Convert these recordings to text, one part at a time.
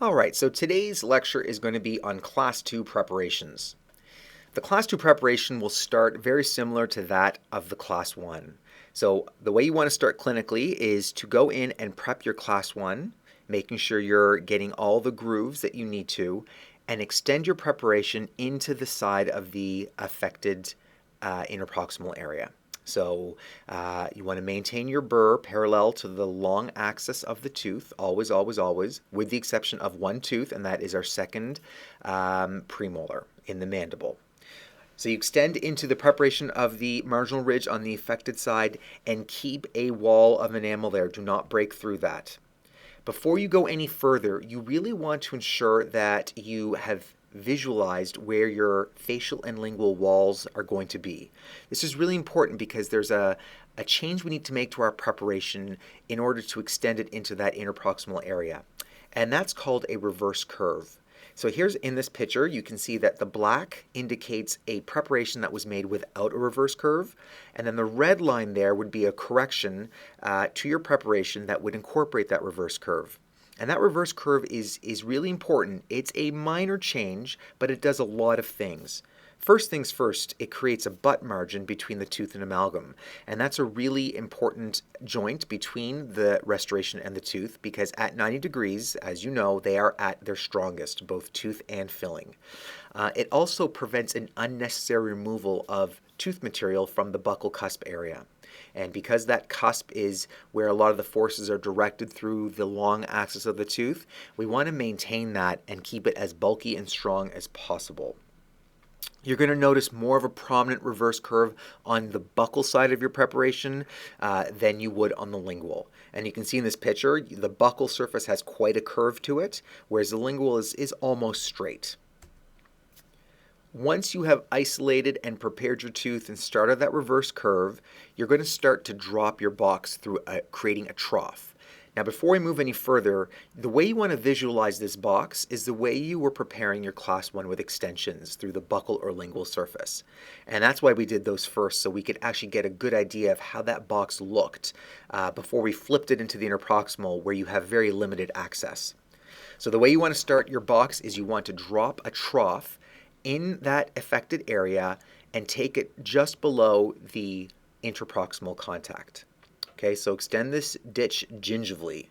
All right, so today's lecture is going to be on Class 2 preparations. The Class 2 preparation will start very similar to that of the Class 1. So the way you want to start clinically is to go in and prep your Class 1, making sure you're getting all the grooves that you need to, and extend your preparation into the side of the affected interproximal area. So you want to maintain your burr parallel to the long axis of the tooth, always, always, always, with the exception of one tooth, and that is our second premolar in the mandible. So you extend into the preparation of the marginal ridge on the affected side and keep a wall of enamel there. Do not break through that. Before you go any further, you really want to ensure that you have visualized where your facial and lingual walls are going to be. This is really important because there's a change we need to make to our preparation in order to extend it into that interproximal area. And that's called a reverse curve. So here's in this picture, you can see that the black indicates a preparation that was made without a reverse curve, and then the red line there would be a correction to your preparation that would incorporate that reverse curve. And that reverse curve is really important. It's a minor change, but it does a lot of things. First things first, it creates a butt margin between the tooth and amalgam. And that's a really important joint between the restoration and the tooth because at 90 degrees, as you know, they are at their strongest, both tooth and filling. It also prevents an unnecessary removal of tooth material from the buccal cusp area. And because that cusp is where a lot of the forces are directed through the long axis of the tooth, we want to maintain that and keep it as bulky and strong as possible. You're going to notice more of a prominent reverse curve on the buccal side of your preparation than you would on the lingual. And you can see in this picture, the buccal surface has quite a curve to it, whereas the lingual is almost straight. Once you have isolated and prepared your tooth and started that reverse curve, you're going to start to drop your box through creating a trough. Now, before we move any further, the way you want to visualize this box is the way you were preparing your Class 1 with extensions through the buccal or lingual surface. And that's why we did those first, so we could actually get a good idea of how that box looked before we flipped it into the interproximal where you have very limited access. So the way you want to start your box is you want to drop a trough in that affected area and take it just below the interproximal contact. Okay, so extend this ditch gingivally.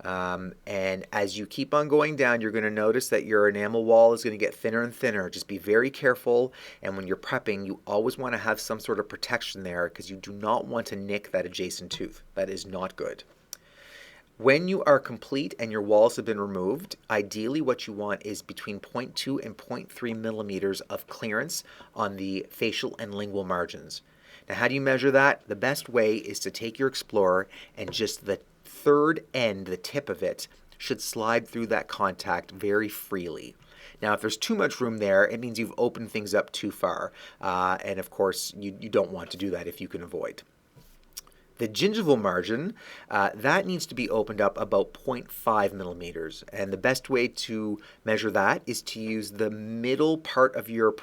And as you keep on going down, you're going to notice that your enamel wall is going to get thinner and thinner. Just be very careful. And when you're prepping, you always want to have some sort of protection there because you do not want to nick that adjacent tooth. That is not good. When you are complete and your walls have been removed, ideally what you want is between 0.2 and 0.3 millimeters of clearance on the facial and lingual margins. Now, how do you measure that? The best way is to take your Explorer and just the third end, the tip of it, should slide through that contact very freely. Now, if there's too much room there, it means you've opened things up too far. And of course, you don't want to do that if you can avoid. The gingival margin, that needs to be opened up about 0.5 millimeters. And the best way to measure that is to use the middle part of your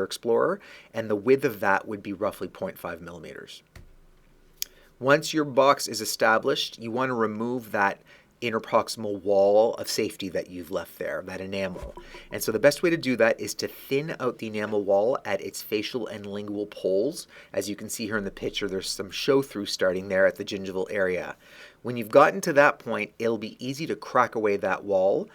Explorer, and the width of that would be roughly 0.5 millimeters. Once your box is established, you want to remove that interproximal wall of safety that you've left there, that enamel. And so the best way to do that is to thin out the enamel wall at its facial and lingual poles. As you can see here in the picture, there's some show-through starting there at the gingival area. When you've gotten to that point, it'll be easy to crack away that wall.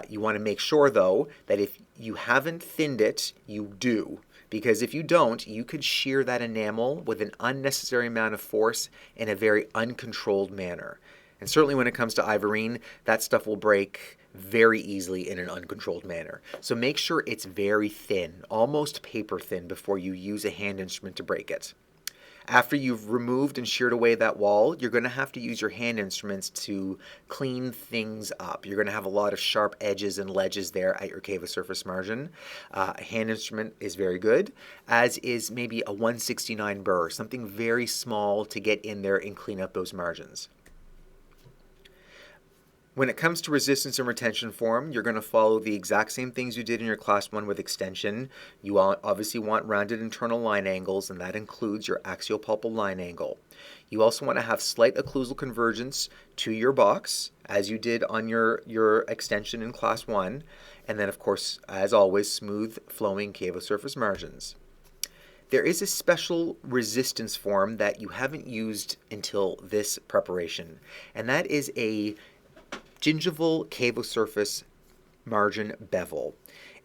You want to make sure, though, that if you haven't thinned it, you do. Because if you don't, you could shear that enamel with an unnecessary amount of force in a very uncontrolled manner. And certainly when it comes to ivorine, that stuff will break very easily in an uncontrolled manner. So make sure it's very thin, almost paper thin, before you use a hand instrument to break it. After you've removed and sheared away that wall, you're going to have to use your hand instruments to clean things up. You're going to have a lot of sharp edges and ledges there at your cava surface margin. A hand instrument is very good, as is maybe a 169 burr, something very small to get in there and clean up those margins. When it comes to resistance and retention form, you're going to follow the exact same things you did in your Class 1 with extension. You obviously want rounded internal line angles, and that includes your axial pulpal line angle. You also want to have slight occlusal convergence to your box as you did on your extension in class 1. And then, of course, as always, smooth flowing cavo surface margins. There is a special resistance form that you haven't used until this preparation, and that is a gingival cavo surface margin bevel.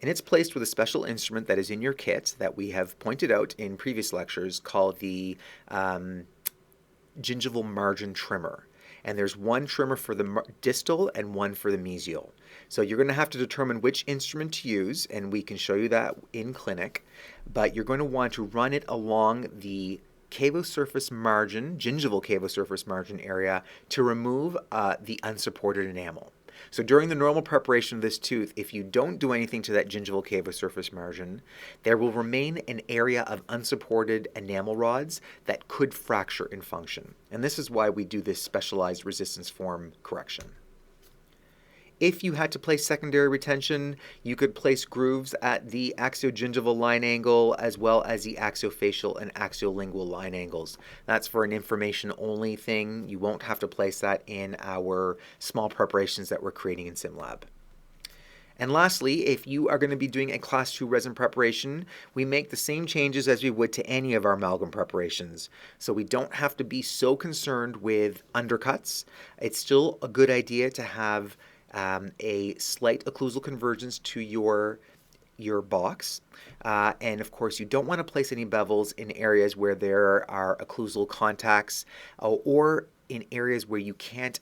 And it's placed with a special instrument that is in your kit that we have pointed out in previous lectures called the gingival margin trimmer. And there's one trimmer for the distal and one for the mesial. So you're going to have to determine which instrument to use, and we can show you that in clinic. But you're going to want to run it along the cavo surface margin, gingival cavo surface margin area to remove the unsupported enamel. So during the normal preparation of this tooth, if you don't do anything to that gingival cavo surface margin, there will remain an area of unsupported enamel rods that could fracture in function. And this is why we do this specialized resistance form correction. If you had to place secondary retention, you could place grooves at the axiogingival line angle as well as the axiofacial and axiolingual line angles. That's for an information only thing. You won't have to place that in our small preparations that we're creating in SimLab. And lastly, if you are going to be doing a Class 2 resin preparation, we make the same changes as we would to any of our amalgam preparations. So we don't have to be so concerned with undercuts. It's still a good idea to have a slight occlusal convergence to your box. And of course, you don't want to place any bevels in areas where there are occlusal contacts or in areas where you can't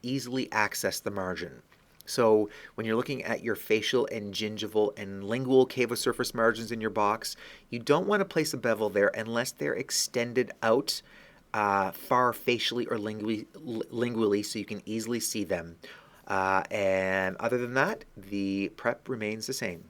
easily access the margin. So when you're looking at your facial and gingival and lingual cavo surface margins in your box, you don't want to place a bevel there unless they're extended out far facially or lingually so you can easily see them. And other than that, the prep remains the same.